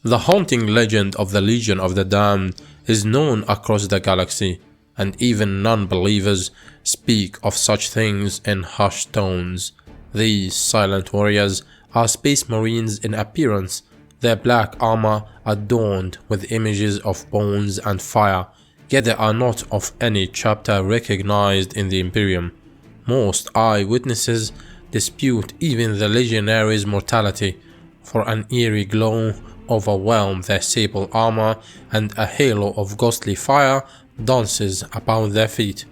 The haunting legend of the Legion of the Damned is known across the galaxy, and even non-believers speak of such things in hushed tones. These silent warriors are space marines in appearance, their black armor adorned with images of bones and fire, yet they are not of any chapter recognized in the Imperium. Most eyewitnesses dispute even the legionaries' mortality, for an eerie glow overwhelms their sable armor and a halo of ghostly fire dances about their feet.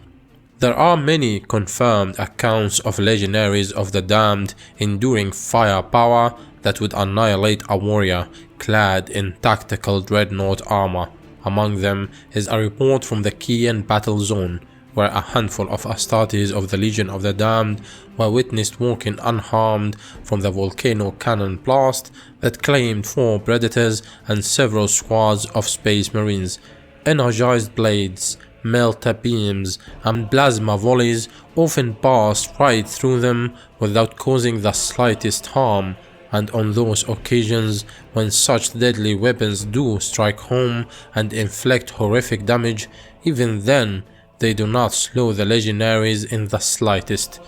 There are many confirmed accounts of legionaries of the damned enduring firepower that would annihilate a warrior clad in tactical dreadnought armor. Among them is a report from the Kian battle zone, where a handful of Astartes of the Legion of the Damned were witnessed walking unharmed from the volcano cannon blast that claimed 4 predators and several squads of space marines. Energized blades, melta beams, and plasma volleys often passed right through them without causing the slightest harm, and on those occasions when such deadly weapons do strike home and inflict horrific damage, even then they do not slow the legionaries in the slightest.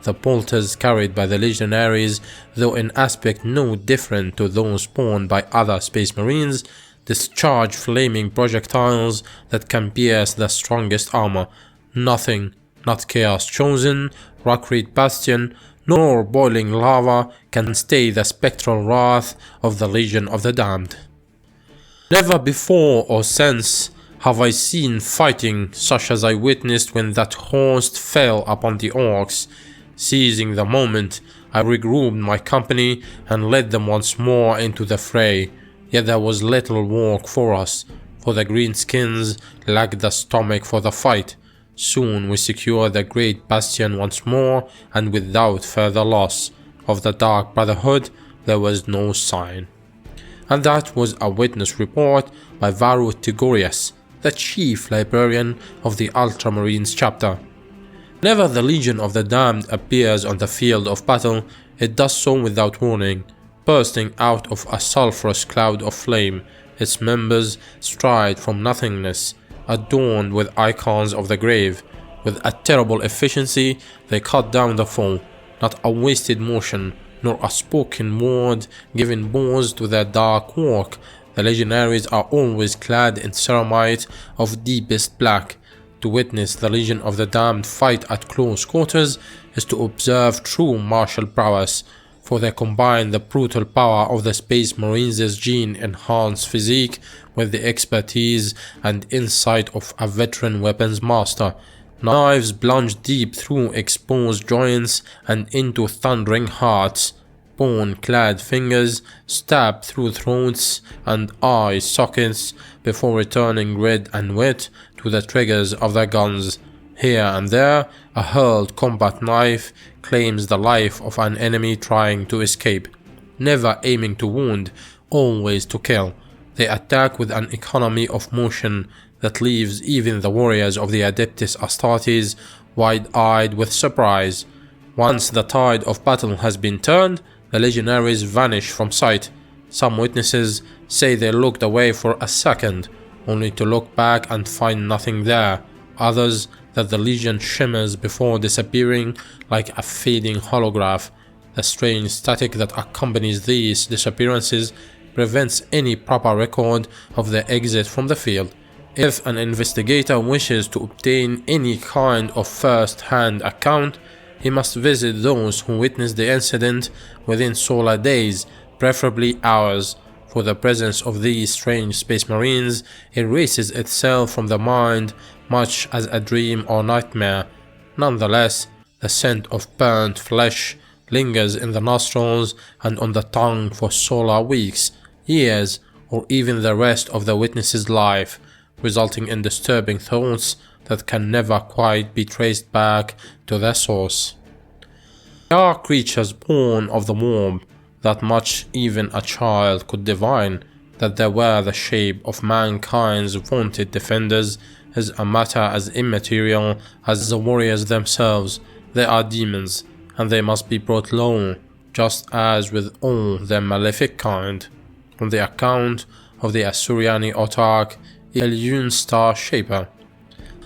The bolters carried by the legionaries, though in aspect no different to those borne by other space marines, discharge flaming projectiles that can pierce the strongest armor. Nothing, not Chaos Chosen, Rockreed Bastion, nor boiling lava can stay the spectral wrath of the Legion of the Damned. Never before or since have I seen fighting such as I witnessed when that host fell upon the orcs. Seizing the moment, I regrouped my company and led them once more into the fray. Yet there was little work for us, for the greenskins lacked the stomach for the fight. Soon we secured the great bastion once more, and without further loss. Of the Dark Brotherhood there was no sign. And that was a witness report by Varus Tigorius, the chief librarian of the Ultramarines chapter. Whenever the Legion of the Damned appears on the field of battle, it does so without warning, bursting out of a sulphurous cloud of flame. Its members stride from nothingness, adorned with icons of the grave. With a terrible efficiency, they cut down the foe, not a wasted motion, nor a spoken word giving pause to their dark work. The legionaries are always clad in ceramite of deepest black. To witness the Legion of the Damned fight at close quarters is to observe true martial prowess, for they combine the brutal power of the Space Marines' gene-enhanced physique with the expertise and insight of a veteran weapons master. Knives plunge deep through exposed joints and into thundering hearts. Bone-clad fingers stab through throats and eye sockets before returning red and wet to the triggers of their guns. Here and there, a hurled combat knife claims the life of an enemy trying to escape. Never aiming to wound, always to kill, they attack with an economy of motion that leaves even the warriors of the Adeptus Astartes wide-eyed with surprise. Once the tide of battle has been turned, the legionaries vanish from sight. Some witnesses say they looked away for a second, only to look back and find nothing there. Others that the legion shimmers before disappearing like a fading holograph. The strange static that accompanies these disappearances prevents any proper record of their exit from the field. If an investigator wishes to obtain any kind of first-hand account, he must visit those who witnessed the incident within solar days, preferably hours, for the presence of these strange space marines erases itself from the mind much as a dream or nightmare. Nonetheless, the scent of burnt flesh lingers in the nostrils and on the tongue for solar weeks, years, or even the rest of the witness's life, resulting in disturbing thoughts that can never quite be traced back to their source. They are creatures born of the womb, that much even a child could divine. That they wear the shape of mankind's vaunted defenders is a matter as immaterial as the warriors themselves. They are demons, and they must be brought low, just as with all their malefic kind. on the account of the Assyrian autarch Eliun Star Shaper.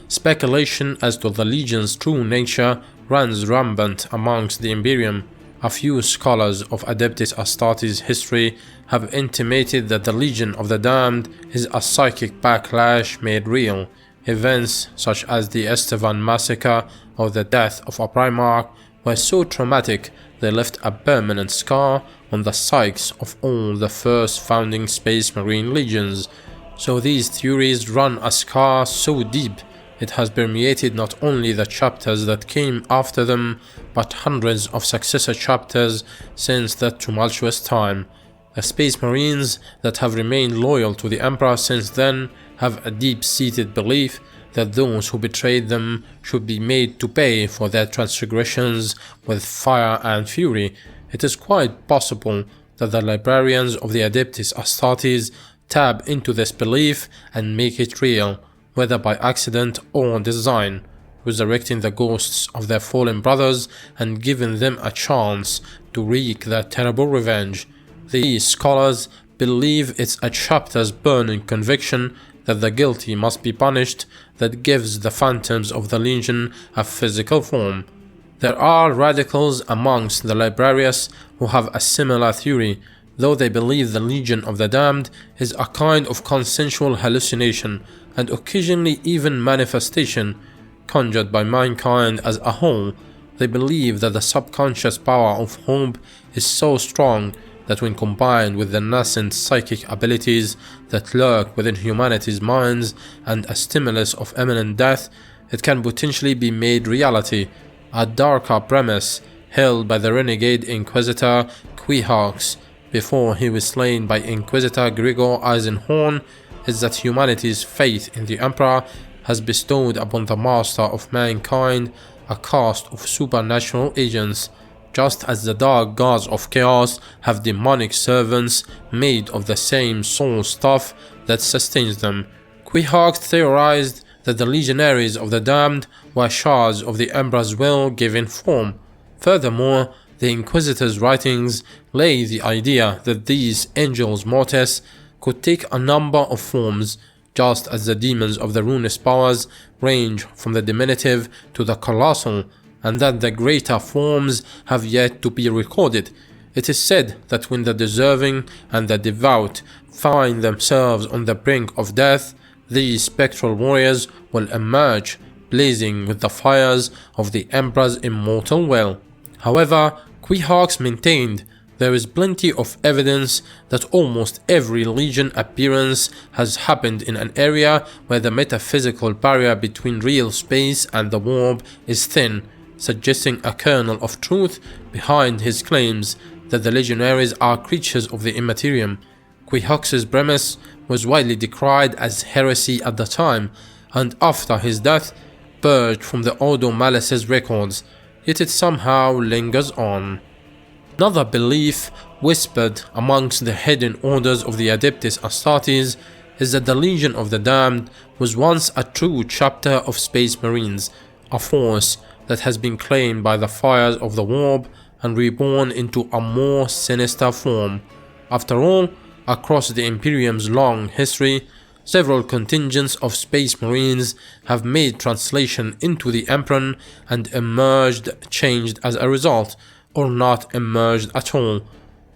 Speculation as to the legion's true nature runs rampant amongst the Imperium. A few scholars of Adeptus Astartes history have intimated that the Legion of the Damned is a psychic backlash made real. Events such as the Estevan massacre or the death of a Primarch were so traumatic they left a permanent scar on the psyches of all the first founding Space Marine legions. So these theories run a scar so deep it has permeated not only the chapters that came after them, but hundreds of successor chapters since that tumultuous time. The Space Marines that have remained loyal to the Emperor since then have a deep-seated belief that those who betrayed them should be made to pay for their transgressions with fire and fury. It is quite possible that the librarians of the Adeptus Astartes tap into this belief and make it real, whether by accident or design, resurrecting the ghosts of their fallen brothers and giving them a chance to wreak their terrible revenge. These scholars believe it's a chapter's burning conviction that the guilty must be punished that gives the phantoms of the Legion a physical form. There are radicals amongst the librarians who have a similar theory, though they believe the Legion of the Damned is a kind of consensual hallucination and occasionally even manifestation conjured by mankind as a whole. They believe that the subconscious power of hope is so strong that when combined with the nascent psychic abilities that lurk within humanity's minds and a stimulus of imminent death, it can potentially be made reality. A darker premise held by the renegade Inquisitor Quihawx before he was slain by Inquisitor Gregor Eisenhorn is that humanity's faith in the Emperor has bestowed upon the master of mankind a caste of supernatural agents, just as the dark gods of chaos have demonic servants made of the same soul stuff that sustains them. Quihawx theorized that the legionaries of the damned were shards of the Emperor's will given form. Furthermore, the Inquisitor's writings lay the idea that these angels mortis could take a number of forms, just as the demons of the ruinous powers range from the diminutive to the colossal, and that the greater forms have yet to be recorded. It is said that when the deserving and the devout find themselves on the brink of death, these spectral warriors will emerge, blazing with the fires of the Emperor's immortal will. However, Quihawx maintained there is plenty of evidence that almost every Legion appearance has happened in an area where the metaphysical barrier between real space and the warp is thin, suggesting a kernel of truth behind his claims that the legionaries are creatures of the Imperium. Quihawx's premise was widely decried as heresy at the time, and after his death, purged from the Ordo Malice's records, yet it somehow lingers on. Another belief whispered amongst the hidden orders of the Adeptus Astartes is that the Legion of the Damned was once a true chapter of Space Marines, a force that has been claimed by the fires of the warp and reborn into a more sinister form. After all, across the Imperium's long history, several contingents of Space Marines have made translation into the Emperor and emerged changed as a result, or not emerged at all.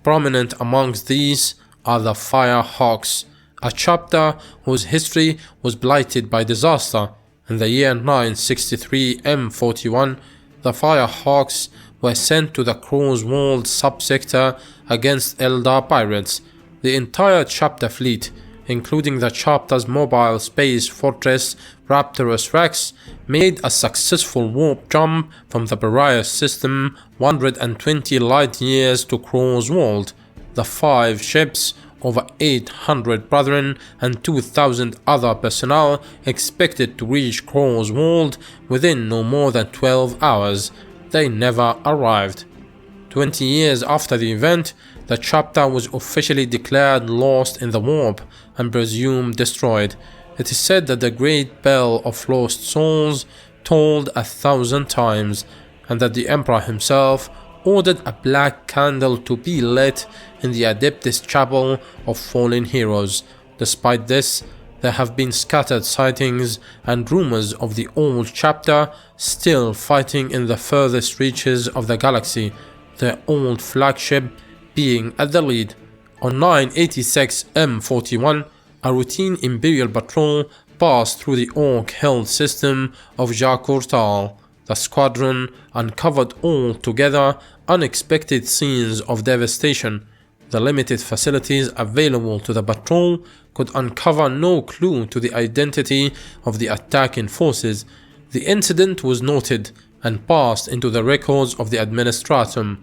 Prominent amongst these are the Firehawks, a chapter whose history was blighted by disaster. In the year 963 M41, the Firehawks were sent to the Crowswold subsector against Eldar pirates. The entire chapter fleet, including the chapter's mobile space fortress Raptorus Rex, made a successful warp jump from the Pariah system 120 light years to Crowswold. The 5 ships, over 800 brethren and 2,000 other personnel expected to reach Crowswold within no more than 12 hours. They never arrived. 20 years after the event, the chapter was officially declared lost in the warp and presumed destroyed. It is said that the great bell of lost souls tolled 1,000 times, and that the Emperor himself ordered a black candle to be lit in the Adeptus Chapel of Fallen Heroes. Despite this, there have been scattered sightings and rumors of the old chapter still fighting in the furthest reaches of the galaxy, their old flagship being at the lead. On 986 M41, a routine Imperial patrol passed through the Orc-held system of Jakurtal. The squadron uncovered altogether unexpected scenes of devastation. The limited facilities available to the patrol could uncover no clue to the identity of the attacking forces. The incident was noted and passed into the records of the administratum.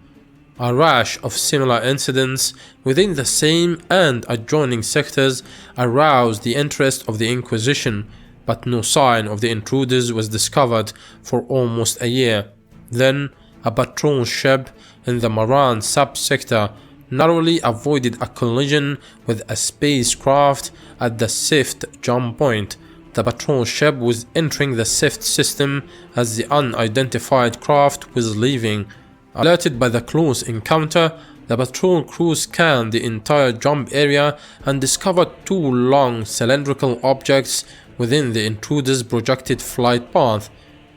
A rash of similar incidents within the same and adjoining sectors aroused the interest of the Inquisition, but no sign of the intruders was discovered for almost a year. Then, a patrol ship in the Maran subsector narrowly avoided a collision with a spacecraft at the Sift jump point. The patrol ship was entering the Sift system as the unidentified craft was leaving. Alerted by the close encounter, the patrol crew scanned the entire jump area and discovered two long cylindrical objects within the intruders' projected flight path.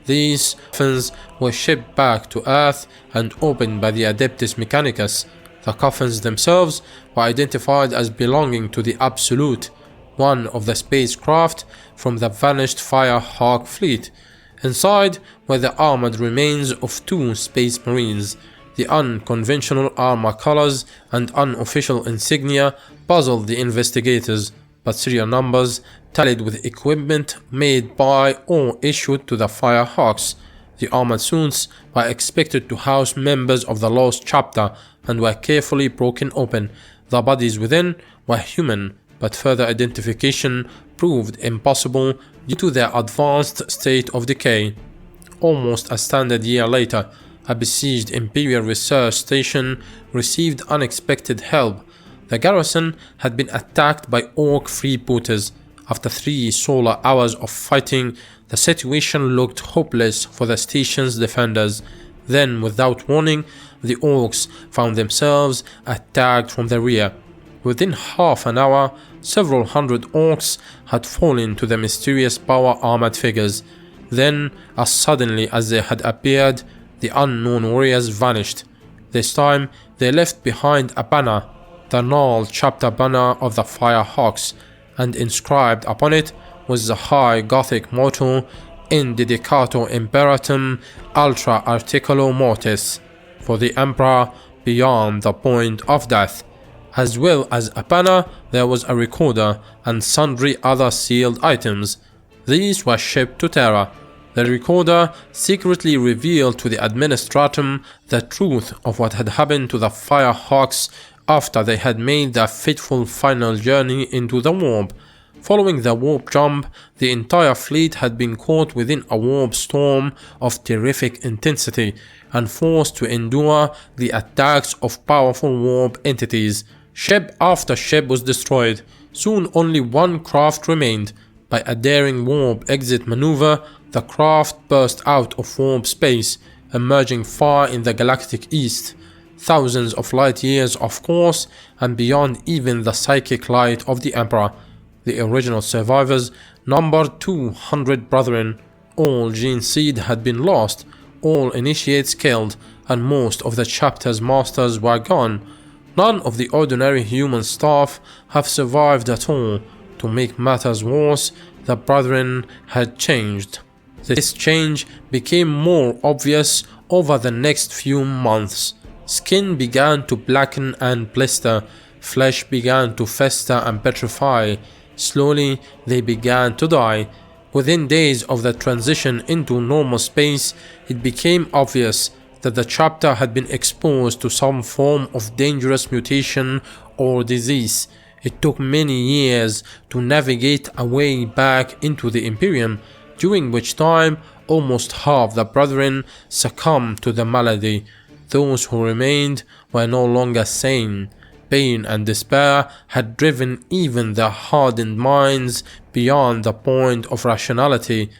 These coffins were shipped back to Earth and opened by the Adeptus Mechanicus. The coffins themselves were identified as belonging to the Absolute, one of the spacecraft from the vanished Firehawk fleet. Inside were the armored remains of two Space Marines. The unconventional armor colors and unofficial insignia puzzled the investigators, but serial numbers tallied with equipment made by or issued to the Firehawks. The armored suits were expected to house members of the Lost Chapter and were carefully broken open. The bodies within were human, but further identification proved impossible due to their advanced state of decay. Almost a standard year later, a besieged Imperial research station received unexpected help. The garrison had been attacked by Orc freebooters. After 3 solar hours of fighting, the situation looked hopeless for the station's defenders. Then, without warning, the Orcs found themselves attacked from the rear. Within half an hour, several hundred Orcs had fallen to the mysterious power armored figures. Then, as suddenly as they had appeared, the unknown warriors vanished. This time, they left behind a banner, the gnarled chapter banner of the Firehawks, and inscribed upon it was the high Gothic motto In dedicato imperatum ultra articulo mortis, for the Emperor beyond the point of death. As well as a banner, there was a recorder and sundry other sealed items. These were shipped to Terra. The recorder secretly revealed to the administratum the truth of what had happened to the Firehawks after they had made their fateful final journey into the warp. Following the warp jump, the entire fleet had been caught within a warp storm of terrific intensity and forced to endure the attacks of powerful warp entities. Ship after ship was destroyed. Soon only one craft remained. By a daring warp exit maneuver, the craft burst out of warp space, emerging far in the galactic east. Thousands of light years, of course, and beyond even the psychic light of the Emperor. The original survivors numbered 200 brethren. All gene seed had been lost, all initiates killed, and most of the chapter's masters were gone. None of the ordinary human staff have survived at all. To make matters worse, the brethren had changed. This change became more obvious over the next few months. Skin began to blacken and blister, flesh began to fester and petrify. Slowly, they began to die. Within days of the transition into normal space, it became obvious that the chapter had been exposed to some form of dangerous mutation or disease. It took many years to navigate a way back into the Imperium, during which time almost half the brethren succumbed to the malady. Those who remained were no longer sane. Pain and despair had driven even their hardened minds beyond the point of rationality.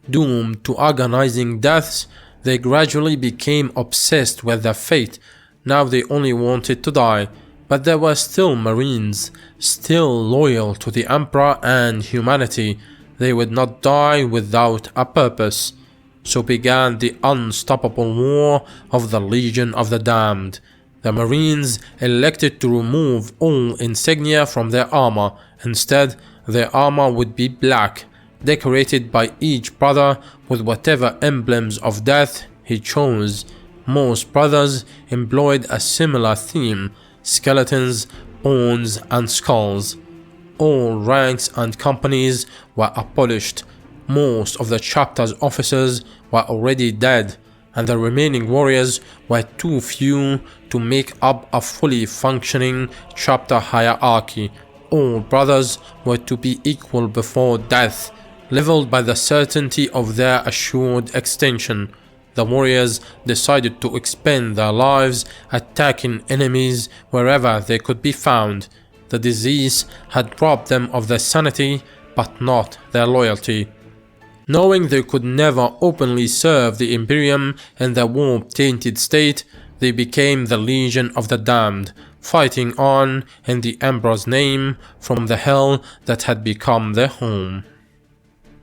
Doomed to agonizing deaths, they gradually became obsessed with their fate. Now they only wanted to die. But there were still Marines, still loyal to the Emperor and humanity. They would not die without a purpose. So began the unstoppable war of the Legion of the Damned. The Marines elected to remove all insignia from their armor. Instead, their armor would be black, decorated by each brother with whatever emblems of death he chose. Most brothers employed a similar theme: skeletons, bones, and skulls. All ranks and companies were abolished. Most of the chapter's officers were already dead, and the remaining warriors were too few to make up a fully functioning chapter hierarchy. All brothers were to be equal before death, leveled by the certainty of their assured extinction. The warriors decided to expend their lives attacking enemies wherever they could be found. The disease had robbed them of their sanity, but not their loyalty. Knowing they could never openly serve the Imperium in their warp-tainted state, they became the Legion of the Damned, fighting on in the Emperor's name from the hell that had become their home.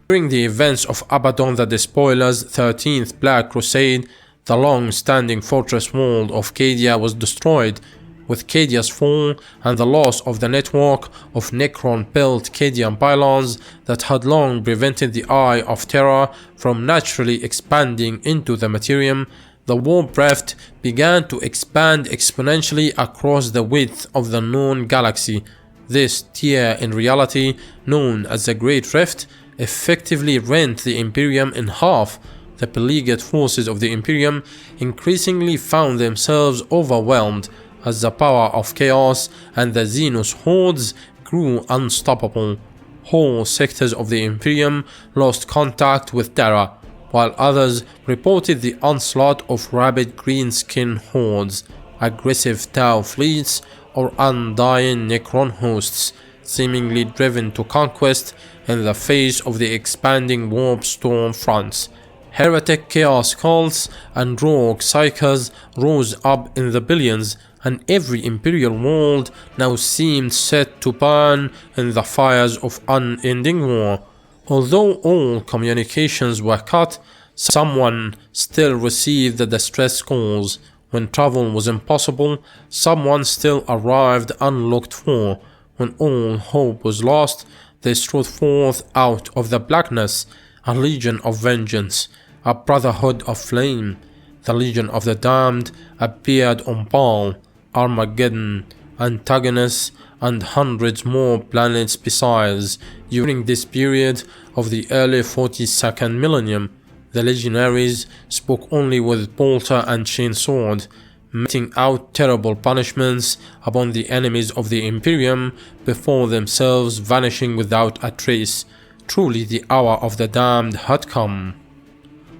During the events of Abaddon the Despoiler's 13th Black Crusade, the long-standing fortress wall of Cadia was destroyed. With Cadia's fall and the loss of the network of Necron-built Cadian pylons that had long prevented the Eye of Terror from naturally expanding into the Imperium, the warp rift began to expand exponentially across the width of the known galaxy. This tear, in reality known as the Great Rift, effectively rent the Imperium in half. The beleaguered forces of the Imperium increasingly found themselves overwhelmed as the power of chaos and the Xenos hordes grew unstoppable. Whole sectors of the Imperium lost contact with Terra, while others reported the onslaught of rabid greenskin hordes, aggressive Tau fleets, or undying Necron hosts, seemingly driven to conquest in the face of the expanding warp storm fronts. Heretic chaos cults and rogue psychers rose up in the billions, and every imperial world now seemed set to burn in the fires of unending war. Although all communications were cut, someone still received the distress calls. When travel was impossible, someone still arrived unlooked for. When all hope was lost, they strode forth out of the blackness, a legion of vengeance, a brotherhood of flame. The Legion of the Damned appeared on Baal, Armageddon, Antagonus, and hundreds more planets besides. During this period of the early 42nd millennium, the legionaries spoke only with bolter and chainsword, meting out terrible punishments upon the enemies of the Imperium before themselves vanishing without a trace. Truly the hour of the damned had come.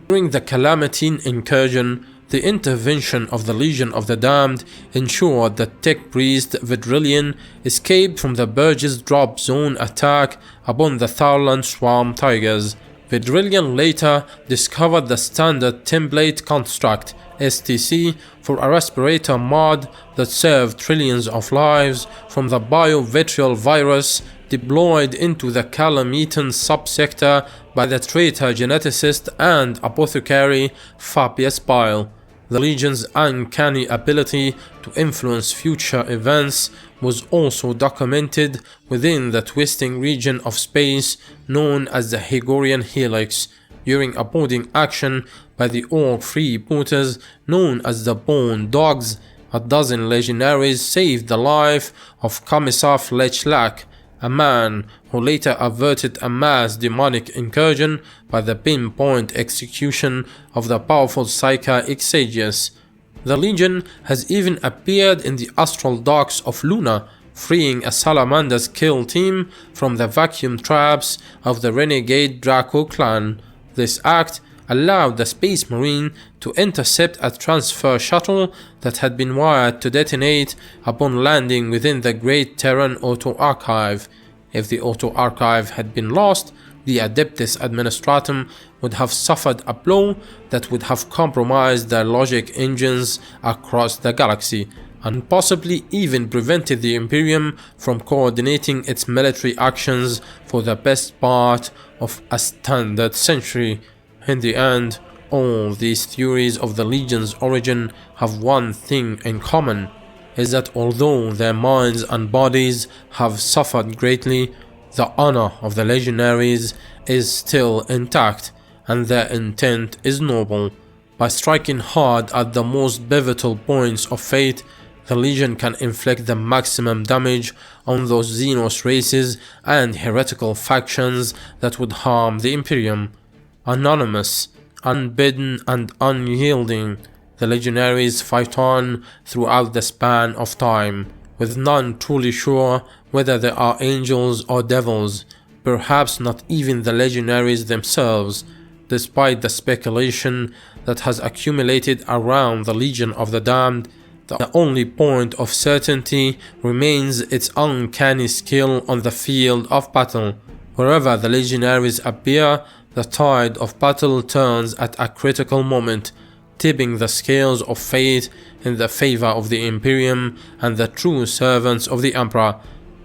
During the Calamitine incursion, the intervention of the Legion of the Damned ensured that tech priest Vidrilian escaped from the Burgess drop zone attack upon the Tharlan Swarm Tigers. Vidrilian later discovered the standard template construct STC for a respirator mod that served trillions of lives from the biovitriol virus deployed into the Calamitan subsector by the traitor geneticist and apothecary Fabius Bile. The Legion's uncanny ability to influence future events was also documented within the twisting region of space known as the Hegorian Helix. During a boarding action by the Orc freebooters known as the Bone Dogs, a dozen legionaries saved the life of Commissar Fletchlack, a man who later averted a mass demonic incursion by the pinpoint execution of the powerful Psyker Exagius. The Legion has even appeared in the astral docks of Luna, freeing a Salamander's kill team from the vacuum traps of the renegade Draco clan. This act allowed the Space Marine to intercept a transfer shuttle that had been wired to detonate upon landing within the Great Terran Auto Archive. If the Auto Archive had been lost, the Adeptus Administratum would have suffered a blow that would have compromised their logic engines across the galaxy. and possibly even prevented the Imperium from coordinating its military actions for the best part of a standard century. In the end, all these theories of the Legion's origin have one thing in common, is that although their minds and bodies have suffered greatly, the honor of the legionaries is still intact, and their intent is noble. By striking hard at the most pivotal points of fate, the Legion can inflict the maximum damage on those Xenos races and heretical factions that would harm the Imperium. Anonymous, unbidden and unyielding, the legionaries fight on throughout the span of time, with none truly sure whether they are angels or devils, perhaps not even the legionaries themselves, despite the speculation that has accumulated around the Legion of the Damned. The only point of certainty remains its uncanny skill on the field of battle. Wherever the legionaries appear, the tide of battle turns at a critical moment, tipping the scales of fate in the favor of the Imperium and the true servants of the Emperor.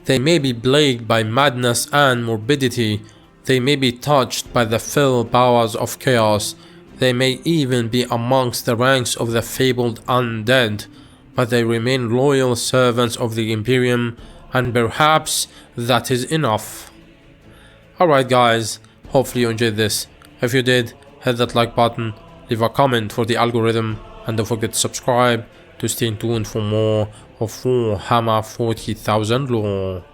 They may be plagued by madness and morbidity. They may be touched by the fell powers of chaos. They may even be amongst the ranks of the fabled undead, but they remain loyal servants of the Imperium, and perhaps that is enough. Alright guys, hopefully you enjoyed this. If you did, hit that like button, leave a comment for the algorithm, and don't forget to subscribe to stay tuned for more of Warhammer 40,000 lore.